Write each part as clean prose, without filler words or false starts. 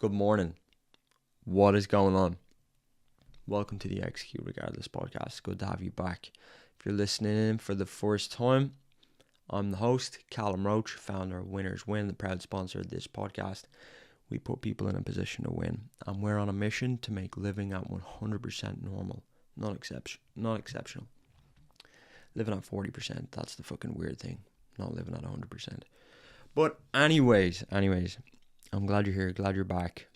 Good morning. What is going on? Welcome to the Execute Regardless podcast. Good to have you back. If you're listening in for the first time, I'm the host, Callum Roche, founder of Winners Win, the proud sponsor of this podcast. We put people in a position to win, and we're on a mission to make living at 100% normal, not exceptional. Living at 40%, that's the fucking weird thing, not living at 100%. But anyways, I'm glad you're here, glad you're back.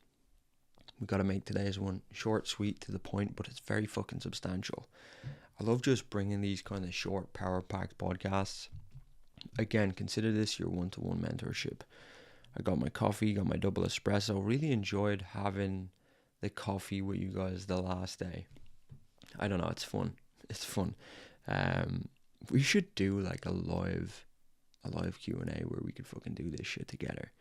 We've got to make today's one short, sweet, to the point, but it's very fucking substantial. I love just bringing these kind of short, power-packed podcasts. Again, consider this your one-to-one mentorship. I got my coffee, got my double espresso. Really enjoyed having the coffee with you guys the last day. I don't know, it's fun. It's fun. We should do like a live Q&A where we could fucking do this shit together.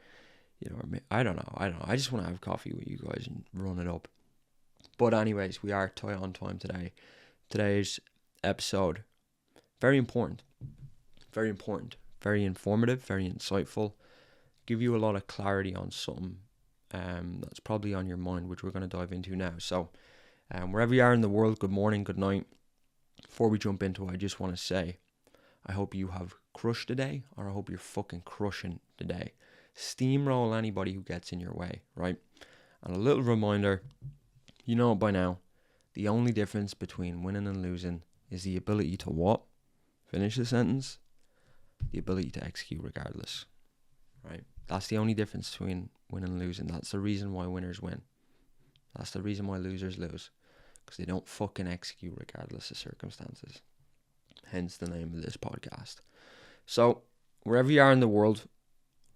You know, I don't know. I just want to have coffee with you guys and run it up. But anyways, we are on time today. Today's episode, very important, very informative, very insightful. Give you a lot of clarity on something that's probably on your mind, which we're going to dive into now. So, wherever you are in the world, good morning, good night. Before we jump into it, I just want to say, I hope you have crushed today, or I hope you're fucking crushing today. Steamroll anybody who gets in your way, right? And a little reminder, you know it by now, the only difference between winning and losing is the ability to what? Finish the sentence. The ability to execute regardless, right? That's the only difference between winning and losing. That's the reason why winners win. That's the reason why losers lose, because they don't fucking execute regardless of circumstances. Hence the name of this podcast. So, wherever you are in the world,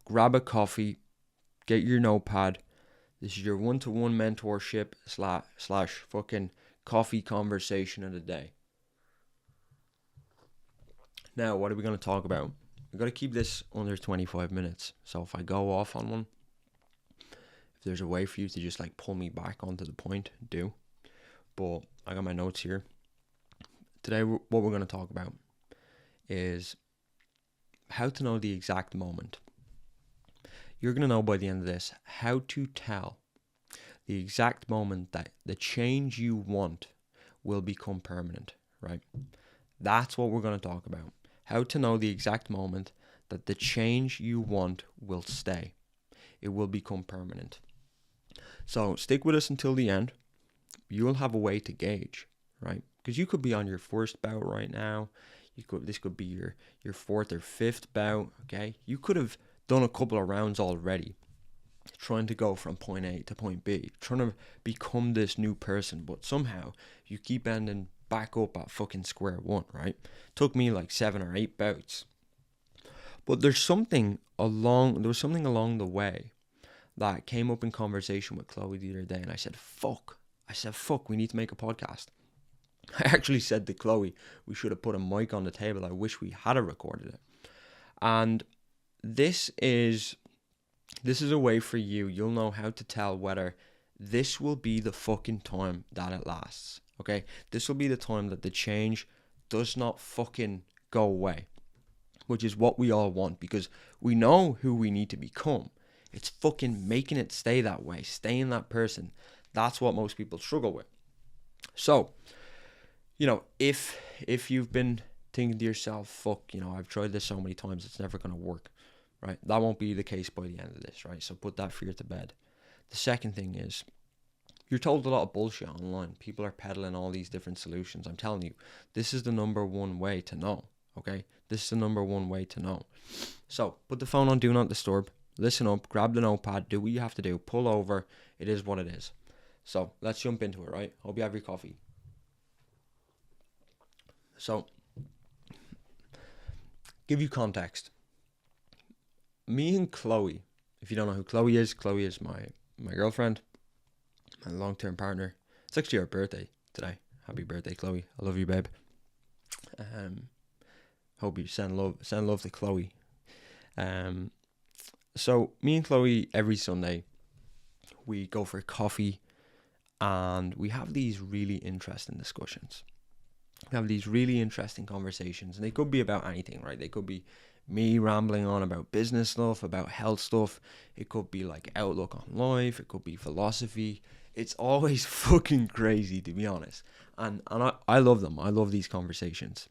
grab a coffee, get your notepad. This is your one-to-one mentorship slash fucking coffee conversation of the day. Now, what are we going to talk about? We've got to keep this under 25 minutes. So if I go off on one, if there's a way for you to just like pull me back onto the point, do. But I got my notes here. Today, what we're going to talk about is how to know the exact moment. You're going to know by the end of this how to tell the exact moment that the change you want will become permanent, right? That's what we're going to talk about. How to know the exact moment that the change you want will stay. It will become permanent. So stick with us until the end. You'll have a way to gauge, right? Because you could be on your first bout right now. This could be your fourth or fifth bout, okay? You could have done a couple of rounds already, trying to go from point A to point B, trying to become this new person, but somehow you keep ending back up at fucking square one, right? Took me like 7 or 8 bouts. But there was something along the way that came up in conversation with Chloe the other day, and I said, fuck, we need to make a podcast. I actually said to Chloe, we should have put a mic on the table. I wish we had recorded it. And this is a way for you. You'll know how to tell whether this will be the fucking time that it lasts. Okay? This will be the time that the change does not fucking go away, which is what we all want, because we know who we need to become. It's fucking making it stay that way, staying that person. That's what most people struggle with. So, you know, if you've been thinking to yourself, fuck, you know, I've tried this so many times, it's never going to work, right? That won't be the case by the end of this, right? So put that fear to bed. The second thing is, you're told a lot of bullshit online. People are peddling all these different solutions. I'm telling you, this is the number one way to know, okay? This is the number one way to know. So put the phone on Do Not Disturb. Listen up, grab the notepad, do what you have to do, pull over. It is what it is. So let's jump into it, right? Hope you have your coffee. So, give you context. Me and Chloe, if you don't know who Chloe is my girlfriend, my long-term partner. It's actually her birthday today. Happy birthday, Chloe. I love you, babe. Hope you send love to Chloe. So me and Chloe, every Sunday, we go for coffee and we have these really interesting discussions. We have these really interesting conversations, and they could be about anything, right? They could be me rambling on about business stuff, about health stuff. It could be like outlook on life. It could be philosophy. It's always fucking crazy, to be honest. And I love them. I love these conversations.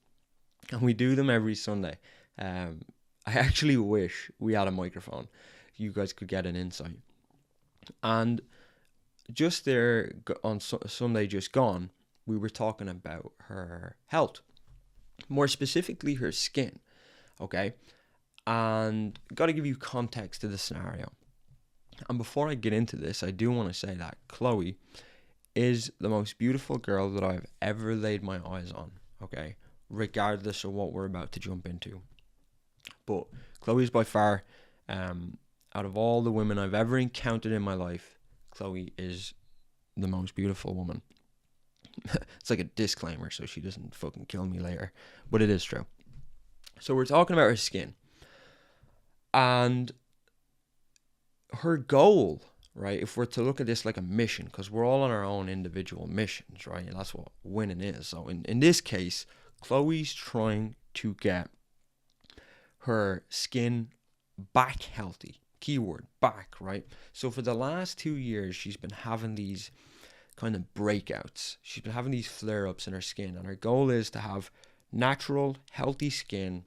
And we do them every Sunday. I actually wish we had a microphone. You guys could get an insight. And just there on Sunday just gone, we were talking about her health. More specifically, her skin. Okay? And got to give you context to the scenario. And before I get into this, I do want to say that Chloe is the most beautiful girl that I've ever laid my eyes on. Okay? Regardless of what we're about to jump into. But Chloe is by far, out of all the women I've ever encountered in my life, Chloe is the most beautiful woman. It's like a disclaimer so she doesn't fucking kill me later. But it is true. So we're talking about her skin. And her goal, right, if we're to look at this like a mission, because we're all on our own individual missions, right? And that's what winning is. So in this case, Chloe's trying to get her skin back healthy. Keyword, back, right? So for the last 2 years, she's been having these kind of breakouts. She's been having these flare-ups in her skin. And her goal is to have natural, healthy skin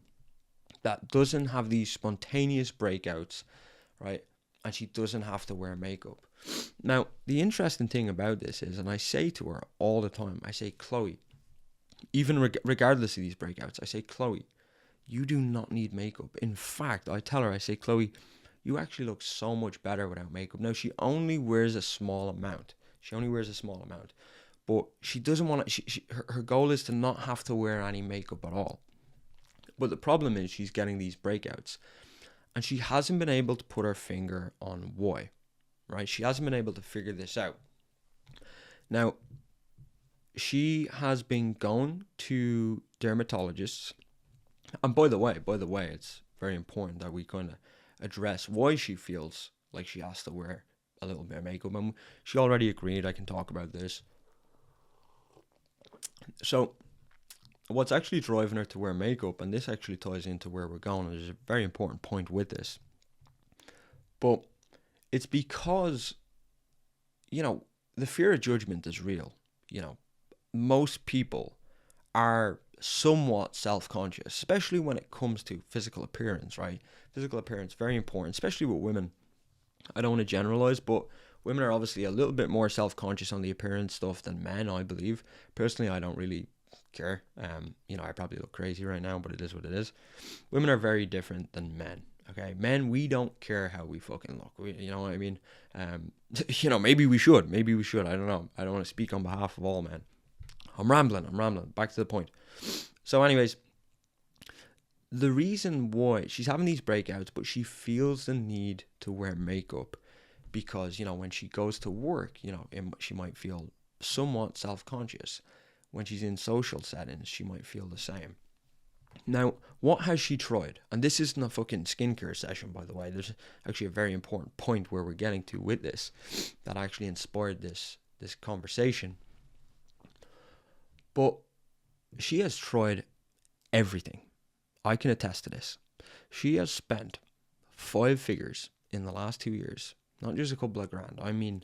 that doesn't have these spontaneous breakouts, right? And she doesn't have to wear makeup. Now, the interesting thing about this is, and I say to her all the time, I say, Chloe, even regardless of these breakouts, I say, Chloe, you do not need makeup. In fact, I tell her, I say, Chloe, you actually look so much better without makeup. Now, she only wears a small amount. But she doesn't want to, her goal is to not have to wear any makeup at all. But the problem is she's getting these breakouts. And she hasn't been able to put her finger on why. Right? She hasn't been able to figure this out. Now, she has been going to dermatologists. And by the way, it's very important that we kind of address why she feels like she has to wear a little bit of makeup. And she already agreed I can talk about this. So, what's actually driving her to wear makeup, and this actually ties into where we're going, there's a very important point with this. But it's because, the fear of judgment is real. Most people are somewhat self-conscious, especially when it comes to physical appearance, right? Physical appearance, very important, especially with women. I don't want to generalize, but women are obviously a little bit more self-conscious on the appearance stuff than men, I believe. Personally, I don't really care. I probably look crazy right now, but it is what it is. Women are very different than men. Okay, men, we don't care how we fucking look. You know what I mean? Maybe we should. I don't know. I don't want to speak on behalf of all men. I'm rambling. Back to the point. So anyways, the reason why she's having these breakouts, but she feels the need to wear makeup because, when she goes to work, she might feel somewhat self-conscious. When she's in social settings, she might feel the same. Now, what has she tried? And this isn't a fucking skincare session, by the way. There's actually a very important point where we're getting to with this that actually inspired this conversation. But she has tried everything. I can attest to this. She has spent 5 figures in the last 2 years. Not just a couple of grand. I mean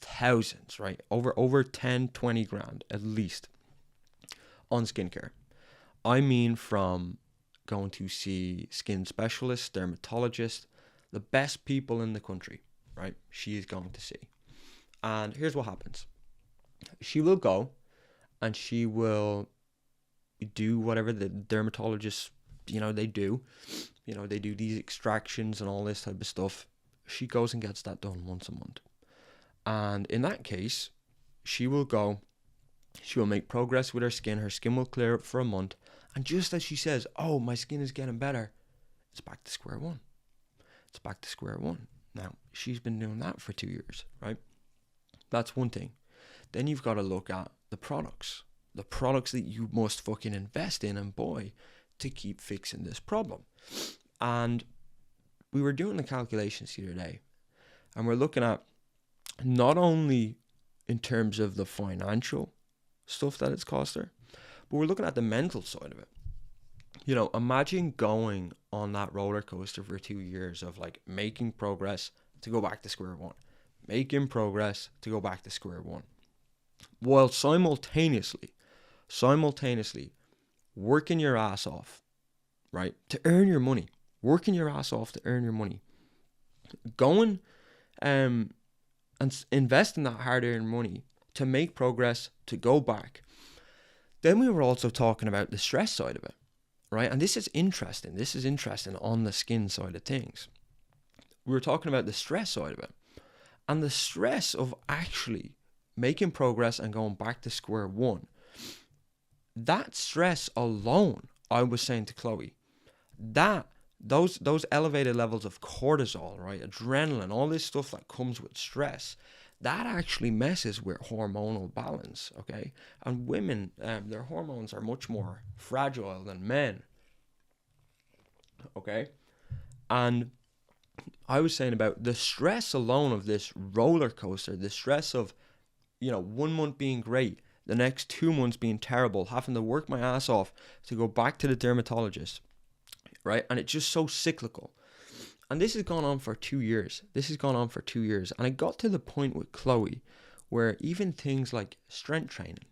thousands, right? Over 10, 20 grand at least on skincare. I mean from going to see skin specialists, dermatologists, the best people in the country, right? She is going to see. And here's what happens. She will go and she will do whatever the dermatologists, they do. They do these extractions and all this type of stuff. She goes and gets that done once a month. And in that case, she will make progress with her skin will clear up for a month, and just as she says, oh, my skin is getting better, it's back to square one. Now, she's been doing that for 2 years, right? That's one thing. Then you've got to look at the products that you must fucking invest in and buy to keep fixing this problem. And we were doing the calculations the other day, and we're looking at not only in terms of the financial stuff that it's cost her, but we're looking at the mental side of it. You know, imagine going on that roller coaster for 2 years of like making progress to go back to square one, making progress to go back to square one, while simultaneously working your ass off, right, to earn your money, working your ass off to earn your money, going and investing that hard-earned money to make progress to go back. Then we were also talking about the stress side of it, right? And this is interesting. This is interesting on the skin side of things. We were talking about the stress side of it. And the stress of actually making progress and going back to square one. That stress alone, I was saying to Chloe, that those elevated levels of cortisol, right? Adrenaline, all this stuff that comes with stress, that actually messes with hormonal balance, okay? And women, their hormones are much more fragile than men, okay? And I was saying about the stress alone of this roller coaster, the stress of, 1 month being great, the next 2 months being terrible, having to work my ass off to go back to the dermatologist, right? And it's just so cyclical. And this has gone on for 2 years. And it got to the point with Chloe where even things like strength training,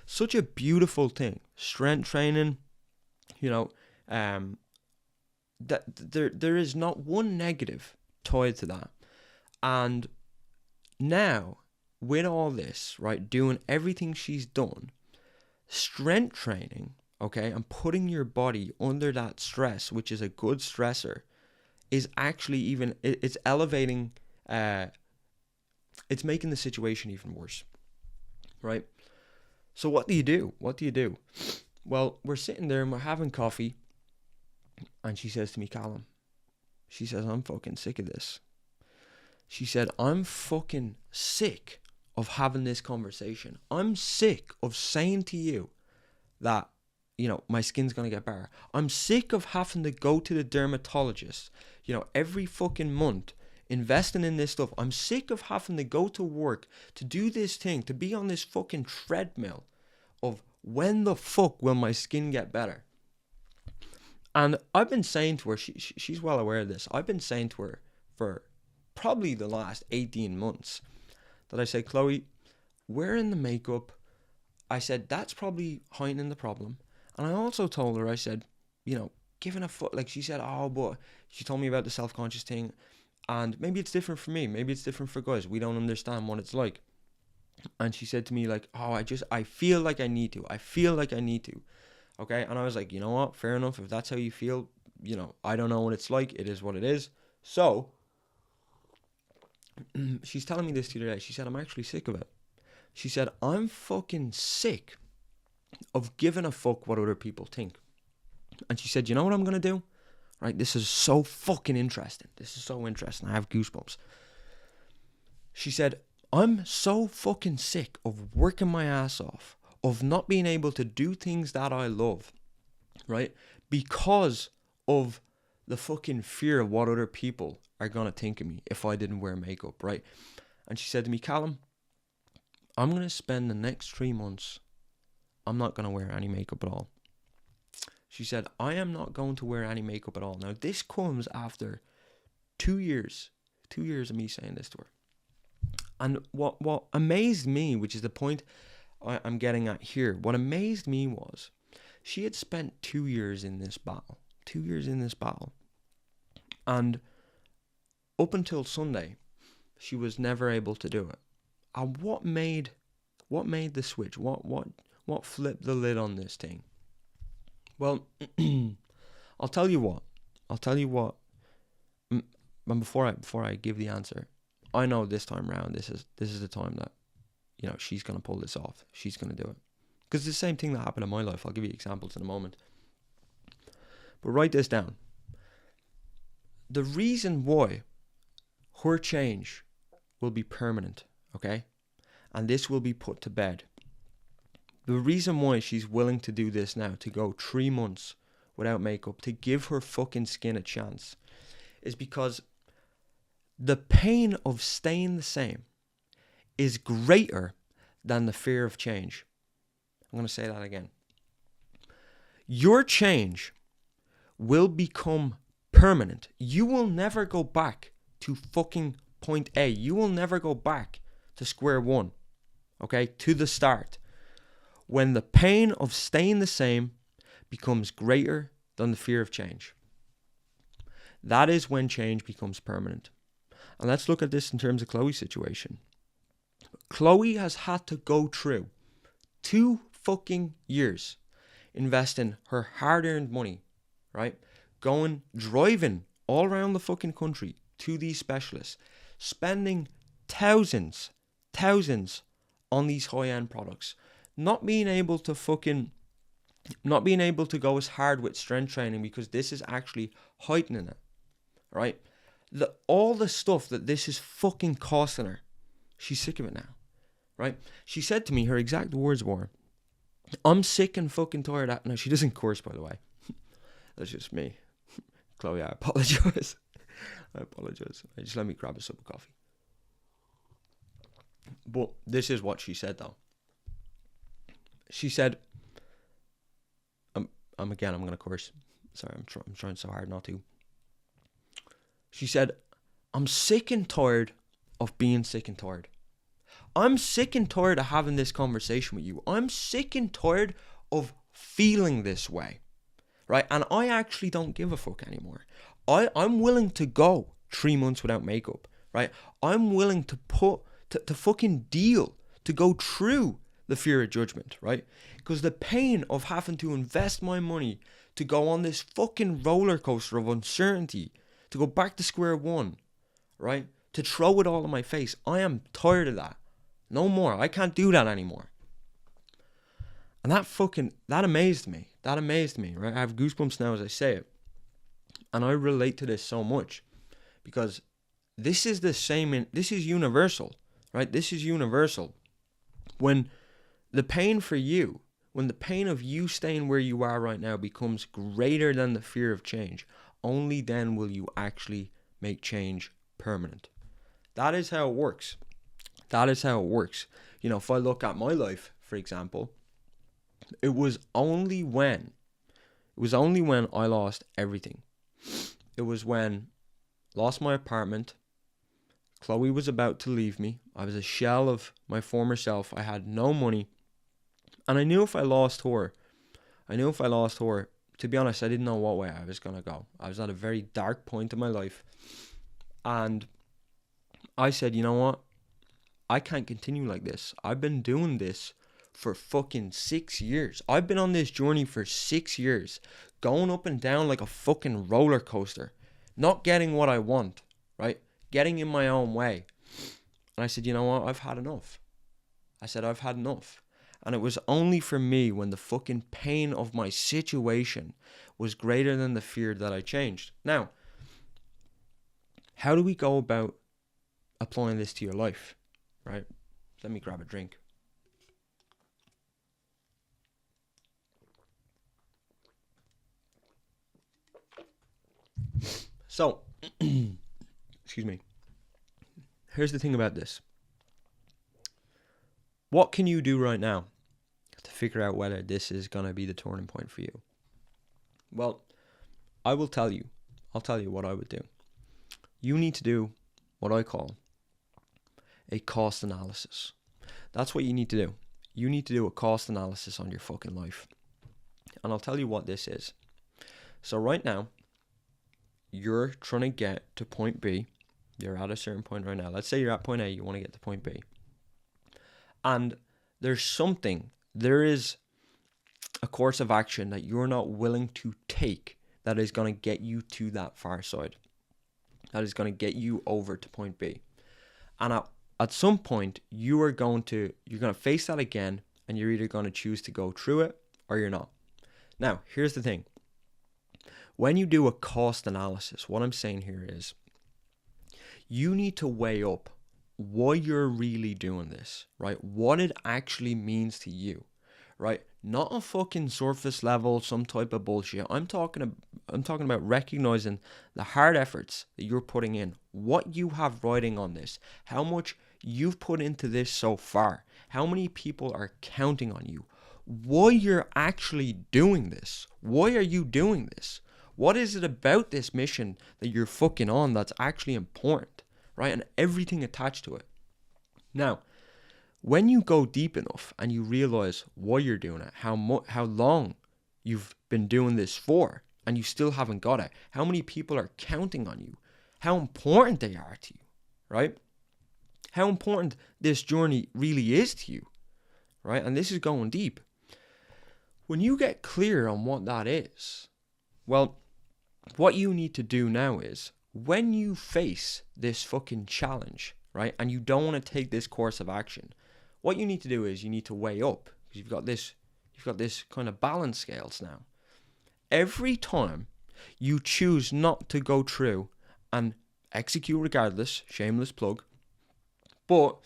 such a beautiful thing, strength training, that there is not one negative tied to that. And now, with all this, right, doing everything she's done, strength training, okay, and putting your body under that stress, which is a good stressor, is actually it's elevating, it's making the situation even worse, right? So what do you do? Well, we're sitting there and we're having coffee, and she says to me, Callum, she says, I'm fucking sick of this. She said, I'm fucking sick of having this conversation. I'm sick of saying to you that, my skin's going to get better. I'm sick of having to go to the dermatologist, every fucking month, investing in this stuff. I'm sick of having to go to work to do this thing, to be on this fucking treadmill of when the fuck will my skin get better? And I've been saying to her, she's well aware of this. I've been saying to her for probably the last 18 months that I say, Chloe, wearing the makeup, I said, that's probably heightening the problem. And I also told her, I said, giving a fuck, like she said, but she told me about the self-conscious thing. And maybe it's different for me. Maybe it's different for guys. We don't understand what it's like. And she said to me like, I feel like I need to. Okay. And I was like, you know what? Fair enough. If that's how you feel, I don't know what it's like. It is what it is. So she's telling me this the other day. She said, I'm actually sick of it. She said, I'm fucking sick of giving a fuck what other people think. And she said, you know what I'm going to do? Right? This is so fucking interesting. I have goosebumps. She said, I'm so fucking sick of working my ass off, of not being able to do things that I love, right? Because of the fucking fear of what other people are going to think of me if I didn't wear makeup, right? And she said to me, Callum, I'm going to spend the next 3 months, I'm not going to wear any makeup at all. She said, I am not going to wear any makeup at all. Now, this comes after 2 years of me saying this to her. And what amazed me, which is the point I'm getting at here, what amazed me was she had spent 2 years in this battle. And up until Sunday, she was never able to do it. And what made the switch? What flipped the lid on this thing? Well, I'll tell you what. And before I give the answer, I know this time around, this is the time that, she's gonna pull this off. She's gonna do it, because it's the same thing that happened in my life. I'll give you examples in a moment. But write this down. The reason why her change will be permanent, okay, and this will be put to bed. The reason why she's willing to do this now, to go 3 months without makeup, to give her fucking skin a chance, is because the pain of staying the same is greater than the fear of change. I'm going to say that again. Your change will become permanent. You will never go back to fucking point A. You will never go back to square one, okay, to the start. When the pain of staying the same becomes greater than the fear of change. That is when change becomes permanent. And let's look at this in terms of Chloe's situation. Chloe has had to go through 2 fucking years investing her hard-earned money, right? Driving all around the fucking country to these specialists, spending thousands on these high-end products, not being able to go as hard with strength training because this is actually heightening it, right? All the stuff that this is fucking costing her, she's sick of it now, right? She said to me, her exact words were, I'm sick and fucking tired of... Now, she doesn't curse, by the way. That's just me. Chloe, I apologize. Just let me grab a cup of coffee. But this is what she said, though. She said, I'm going to curse. Sorry, I'm trying so hard not to. She said, I'm sick and tired of being sick and tired. I'm sick and tired of having this conversation with you. I'm sick and tired of feeling this way, right? And I actually don't give a fuck anymore. I'm willing to go 3 months without makeup, right? I'm willing to fucking deal, to go through the fear of judgment, right? Because the pain of having to invest my money to go on this fucking roller coaster of uncertainty, to go back to square one, right? To throw it all in my face. I am tired of that. No more. I can't do that anymore. And that amazed me. That amazed me, right? I have goosebumps now as I say it. And I relate to this so much because this is the same, this is universal, right? This is universal. When the pain of you staying where you are right now becomes greater than the fear of change, only then will you actually make change permanent. That is how it works. You know, if I look at my life, for example, it was only when I lost everything. It was when I lost my apartment. Chloe was about to leave me. I was a shell of my former self. I had no money. And I knew if I lost her, to be honest, I didn't know what way I was going to go. I was at a very dark point in my life. And I said, you know what? I can't continue like this. I've been doing this for fucking 6 years. I've been on this journey for 6 years, going up and down like a fucking roller coaster, not getting what I want, right? Getting in my own way. And I said, you know what? I've had enough. And it was only for me when the fucking pain of my situation was greater than the fear that I changed. Now, how do we go about applying this to your life, right? Let me grab a drink. So, excuse me. Here's the thing about this. What can you do right now to figure out whether this is going to be the turning point for you? Well, I'll tell you what I would do. You need to do what I call a cost analysis. That's what you need to do. You need to do a cost analysis on your fucking life. And I'll tell you what this is. So right now, you're trying to get to point B. You're at a certain point right now. Let's say you're at point A, you want to get to point B. And there is a course of action that you're not willing to take that is going to get you to that far side. That is going to get you over to point B. And at some point, you're going to face that again, and you're either going to choose to go through it or you're not. Now, here's the thing. When you do a cost analysis, what I'm saying here is you need to weigh up why you're really doing this, right? What it actually means to you, right? Not a fucking surface level, some type of bullshit. I'm talking about recognizing the hard efforts that you're putting in, what you have riding on this, how much you've put into this so far, how many people are counting on you, why you're actually doing this. Why are you doing this? What is it about this mission that you're fucking on that's actually important, right? And everything attached to it. Now, when you go deep enough and you realize why you're doing it, how long you've been doing this for, and you still haven't got it, how many people are counting on you, how important they are to you, right? How important this journey really is to you, right? And this is going deep. When you get clear on what that is, well, what you need to do now is, when you face this fucking challenge, right, and you don't want to take this course of action, what you need to do is you need to weigh up, because you've got this kind of balance scales now. Every time you choose not to go through and execute regardless, shameless plug, but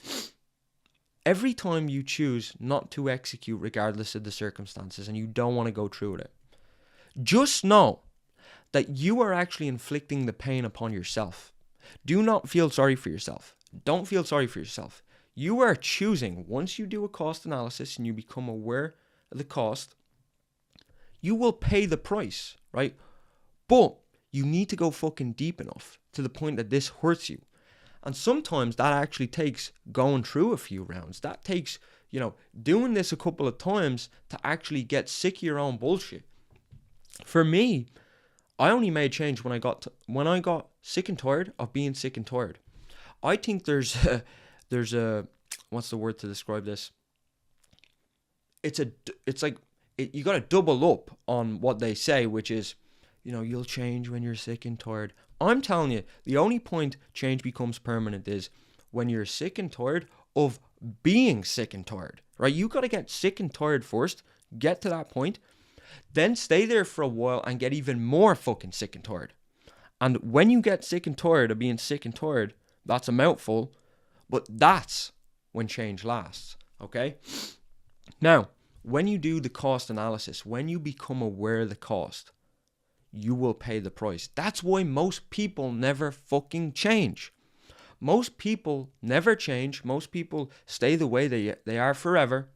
every time you choose not to execute regardless of the circumstances and you don't want to go through with it, just know that you are actually inflicting the pain upon yourself. Do not feel sorry for yourself. Don't feel sorry for yourself. You are choosing, once you do a cost analysis and you become aware of the cost, you will pay the price, right? But you need to go fucking deep enough to the point that this hurts you. And sometimes that actually takes going through a few rounds. That takes, doing this a couple of times to actually get sick of your own bullshit. For me, I only made change when I got sick and tired of being sick and tired. I think there's a what's the word to describe this? You got to double up on what they say, which is, you'll change when you're sick and tired. I'm telling you, the only point change becomes permanent is when you're sick and tired of being sick and tired, right? You got to get sick and tired first, get to that point, then stay there for a while and get even more fucking sick and tired. And when you get sick and tired of being sick and tired, that's a mouthful, but that's when change lasts, okay? Now, when you do the cost analysis, when you become aware of the cost, you will pay the price. That's why most people never fucking change. Most people never change. Most people stay the way they are forever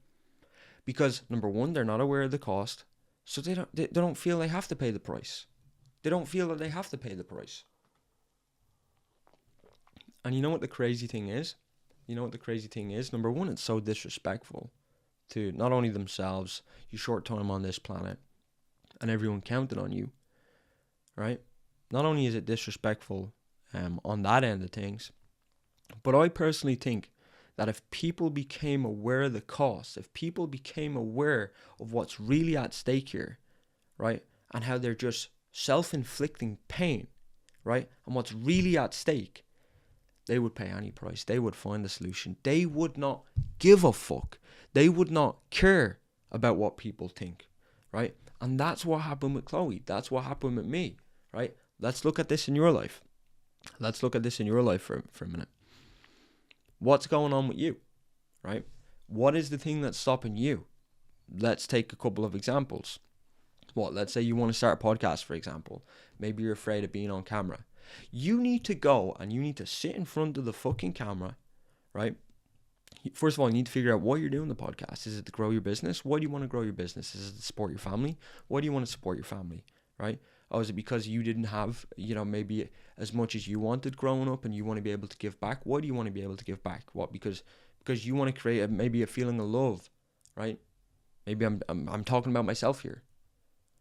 because, number one, they're not aware of the cost, so they don't feel they have to pay the price. They don't feel that they have to pay the price. And you know what the crazy thing is? Number one, it's so disrespectful to not only themselves, your short time on this planet, and everyone counted on you, right? Not only is it disrespectful on that end of things, but I personally think that if people became aware of the cost, if people became aware of what's really at stake here, right, and how they're just self-inflicting pain, right, and what's really at stake, they would pay any price. They would find a solution. They would not give a fuck. They would not care about what people think, right? And that's what happened with Chloe. That's what happened with me, right? Let's look at this in your life. Let's look at this in your life for a minute. What's going on with you, right? What is the thing that's stopping you? Let's take a couple of examples. Let's say you want to start a podcast, for example. Maybe you're afraid of being on camera. You need to go and you need to sit in front of the fucking camera, right? First of all, you need to figure out why you're doing the podcast. Is it to grow your business? Why do you want to grow your business? Is it to support your family? Why do you want to support your family, right? Oh, is it because you didn't have, maybe as much as you wanted growing up and you want to be able to give back? Why do you want to be able to give back? What? Because you want to create maybe a feeling of love, right? Maybe I'm talking about myself here,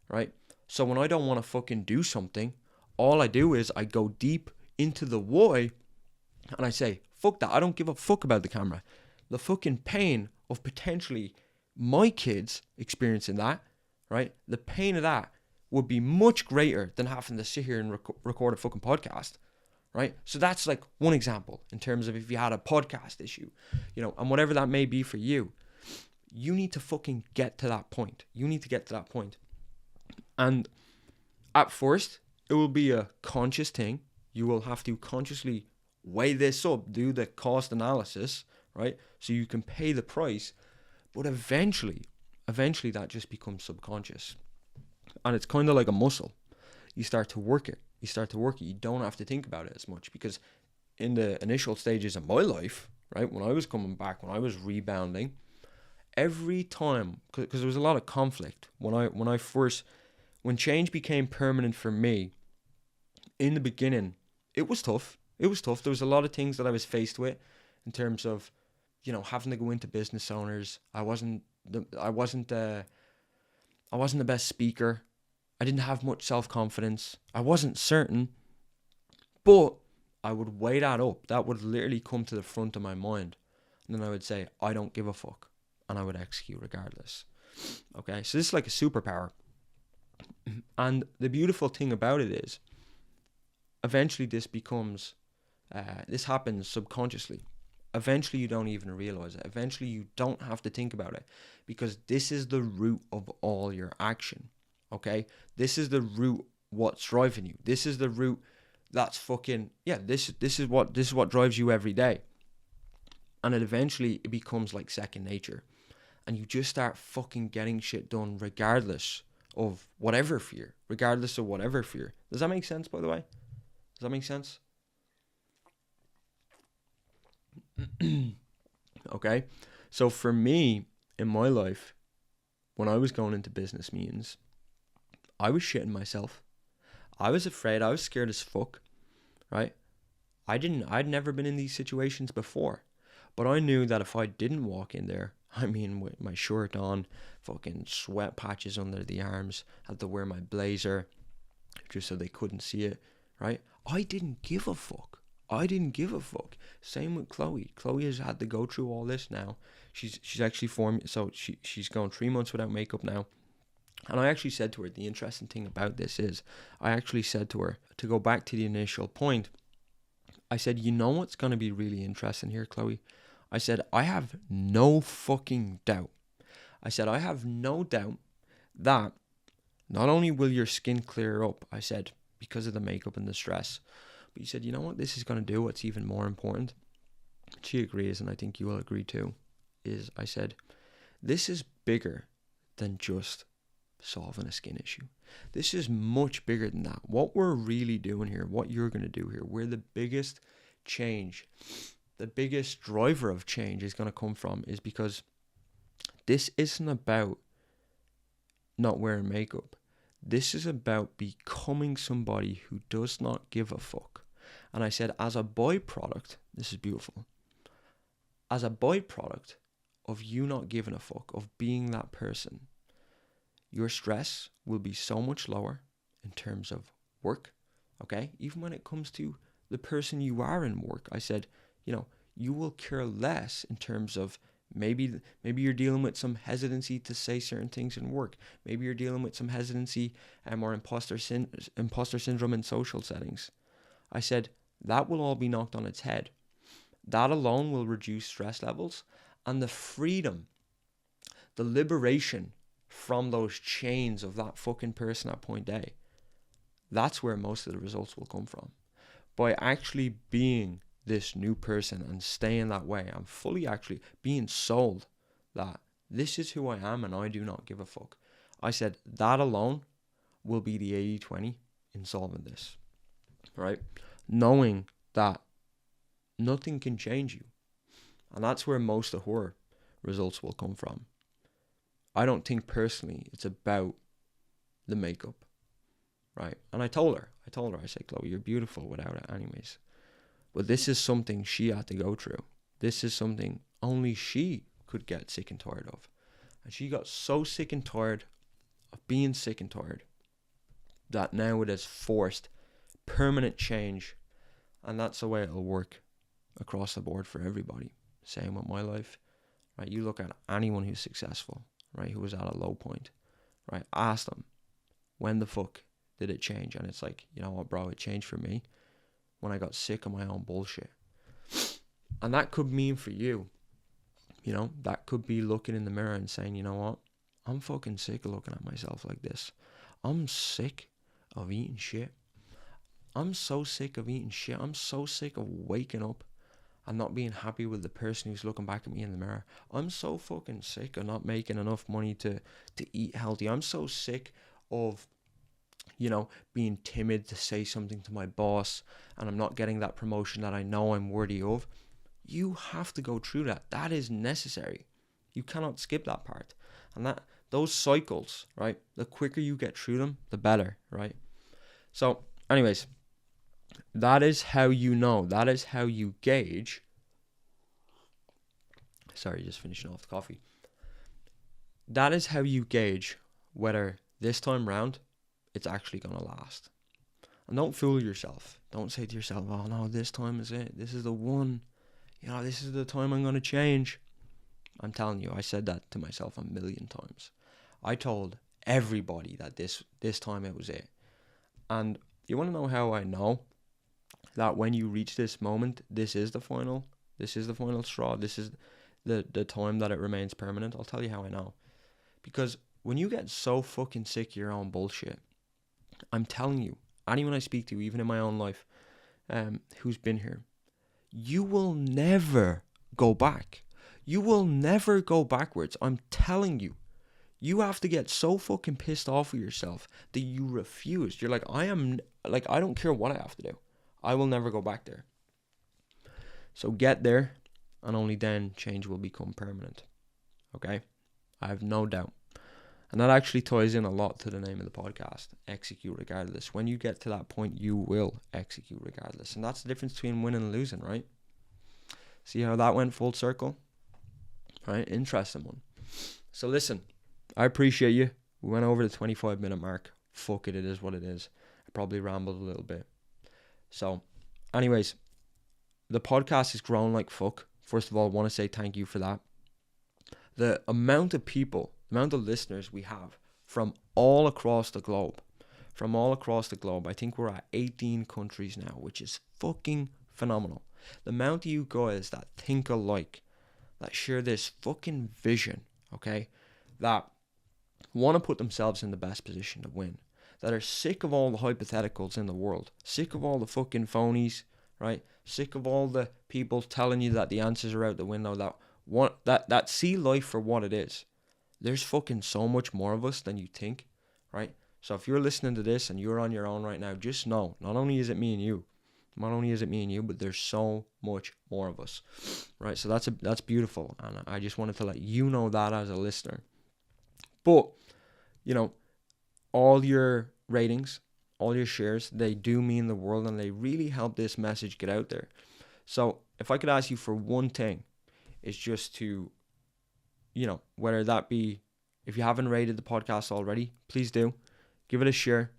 right? So when I don't want to fucking do something, all I do is I go deep into the why and I say, fuck that. I don't give a fuck about the camera. The fucking pain of potentially my kids experiencing that, right? The pain of that would be much greater than having to sit here and record a fucking podcast, right? So that's like one example in terms of if you had a podcast issue, and whatever that may be for you, you need to fucking get to that point. You need to get to that point. And at first, it will be a conscious thing. You will have to consciously weigh this up, do the cost analysis, right? So you can pay the price. But eventually that just becomes subconscious. And it's kind of like a muscle. You start to work it. You don't have to think about it as much, because in the initial stages of my life, right, when I was coming back, when I was rebounding, every time, because there was a lot of conflict when when change became permanent for me, in the beginning, it was tough. It was tough. There was a lot of things that I was faced with in terms of, having to go into business owners. I wasn't the best speaker. I didn't have much self-confidence. I wasn't certain, but I would weigh that up. That would literally come to the front of my mind. And then I would say, I don't give a fuck. And I would execute regardless. Okay, so this is like a superpower. And the beautiful thing about it is, eventually this happens subconsciously. Eventually you don't even realize it. Eventually you don't have to think about it, because this is the root of all your action. Okay, this is the root what's driving you. This is the root that's fucking, this is what drives you every day. And it becomes like second nature, and you just start fucking getting shit done regardless of whatever fear. Does that make sense, by the way? Does that make sense? Okay, so for me, in my life, when I was going into business meetings, I was shitting myself. I was afraid. I was scared as fuck, right? I'd never been in these situations before, but I knew that if I didn't walk in there, with my shirt on, fucking sweat patches under the arms, had to wear my blazer just so they couldn't see it, right? I didn't give a fuck. Same with Chloe. Chloe has had to go through all this now. She's actually she's gone 3 months without makeup now. And I actually said to her, the interesting thing about this is, I actually said to her, to go back to the initial point, I said, you know what's going to be really interesting here, Chloe? I said, I have no fucking doubt. I said, I have no doubt that not only will your skin clear up, I said, because of the makeup and the stress, but you said, you know what this is going to do, what's even more important? She agrees, and I think you will agree too, is I said, this is bigger than just solving a skin issue. This is much bigger than that. What we're really doing here, what you're going to do here, where the biggest change, the biggest driver of change is going to come from, is because this isn't about not wearing makeup. This is about becoming somebody who does not give a fuck. And I said, as a byproduct, this is beautiful, as a byproduct of you not giving a fuck, of being that person, your stress will be so much lower in terms of work, okay? Even when it comes to the person you are in work, I said, you will care less in terms of maybe you're dealing with some hesitancy to say certain things in work. Maybe you're dealing with some hesitancy or imposter syndrome in social settings. I said, that will all be knocked on its head. That alone will reduce stress levels, and the freedom, the liberation from those chains of that fucking person at point A, that's where most of the results will come from. By actually being this new person and staying that way, I'm fully actually being sold that this is who I am and I do not give a fuck. I said that alone will be the 80-20 in solving this, right? Knowing that nothing can change you. And that's where most of her results will come from. I don't think personally it's about the makeup, right? And I told her, I said, Chloe, you're beautiful without it anyways. But this is something she had to go through. This is something only she could get sick and tired of. And she got so sick and tired of being sick and tired that now it has forced permanent change. And that's the way it'll work across the board for everybody. Same with my life, right? You look at anyone who's successful, right, who was at a low point, right? Ask them, when the fuck did it change? And it's like, you know what, bro, it changed for me when I got sick of my own bullshit. And that could mean for you, that could be looking in the mirror and saying, you know what, I'm fucking sick of looking at myself like this. I'm sick of eating shit. I'm so sick of eating shit. I'm so sick of waking up and not being happy with the person who's looking back at me in the mirror. I'm so fucking sick of not making enough money to eat healthy. I'm so sick of being timid to say something to my boss and I'm not getting that promotion that I know I'm worthy of. You have to go through that. That is necessary. You cannot skip that part. And those cycles, right? The quicker you get through them, the better, right? So, anyways, that is how you know. That is how you gauge. Sorry, just finishing off the coffee. That is how you gauge whether this time round it's actually going to last. And don't fool yourself. Don't say to yourself, oh no, this time is it. This is the one. This is the time I'm going to change. I'm telling you, I said that to myself a million times. I told everybody that this time it was it. And you want to know how I know that when you reach this moment, this is the final straw. This is the time that it remains permanent. I'll tell you how I know. Because when you get so fucking sick of your own bullshit, I'm telling you, anyone I speak to, even in my own life, who's been here, you will never go back. You will never go backwards. I'm telling you. You have to get so fucking pissed off with yourself that you refuse. You're like, I don't care what I have to do. I will never go back there. So get there, and only then change will become permanent. Okay? I have no doubt. And that actually ties in a lot to the name of the podcast, Execute Regardless. When you get to that point, you will execute regardless. And that's the difference between winning and losing, right? See how that went full circle? Right? Interesting one. So listen, I appreciate you. We went over the 25-minute mark. Fuck it, it is what it is. I probably rambled a little bit. So, anyways, the podcast has grown like fuck. First of all, I want to say thank you for that. The amount of people, the amount of listeners we have from all across the globe. I think we're at 18 countries now, which is fucking phenomenal. The amount of you guys that think alike, that share this fucking vision, okay, that want to put themselves in the best position to win, that are sick of all the hypotheticals in the world, sick of all the fucking phonies, right? Sick of all the people telling you that the answers are out the window, that see life for what it is. There's fucking so much more of us than you think, right? So if you're listening to this and you're on your own right now, just know, not only is it me and you, but there's so much more of us, right? So that's beautiful, and I just wanted to let you know that as a listener. But, all your ratings, all your shares, they do mean the world, and they really help this message get out there. So if I could ask you for one thing, it's just to, whether that be, if you haven't rated the podcast already, please do. Give it a share.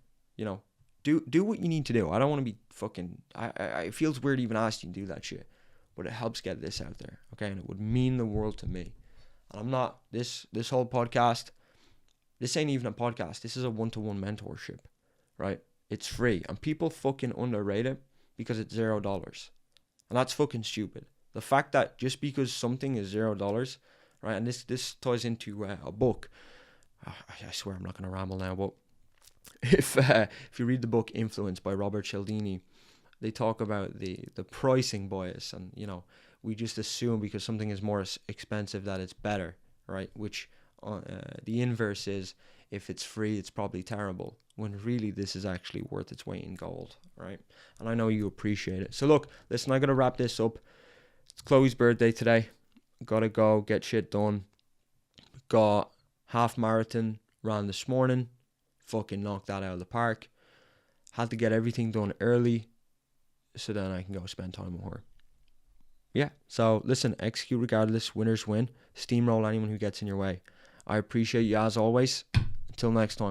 Do what you need to do. I don't want to be fucking, it feels weird even asking you to do that shit, but it helps get this out there, okay? And it would mean the world to me. And I'm not, this whole podcast, this ain't even a podcast. This is a one-to-one mentorship, right? It's free. And people fucking underrate it because it's $0. And that's fucking stupid. The fact that just because something is $0, right? And this ties into a book. I swear I'm not going to ramble now, but if you read the book Influence by Robert Cialdini, they talk about the pricing bias, and we just assume because something is more expensive that it's better, right? Which the inverse is, if it's free, it's probably terrible, when really this is actually worth its weight in gold, right? And I know you appreciate it. So look, listen, I gotta wrap this up. It's Chloe's birthday today. Gotta go get shit done. Got half marathon ran this morning. Fucking knocked that out of the park. Had to get everything done early so then I can go spend time with her. Yeah, so listen, execute regardless. Winners win. Steamroll anyone who gets in your way. I appreciate you as always. Until next time.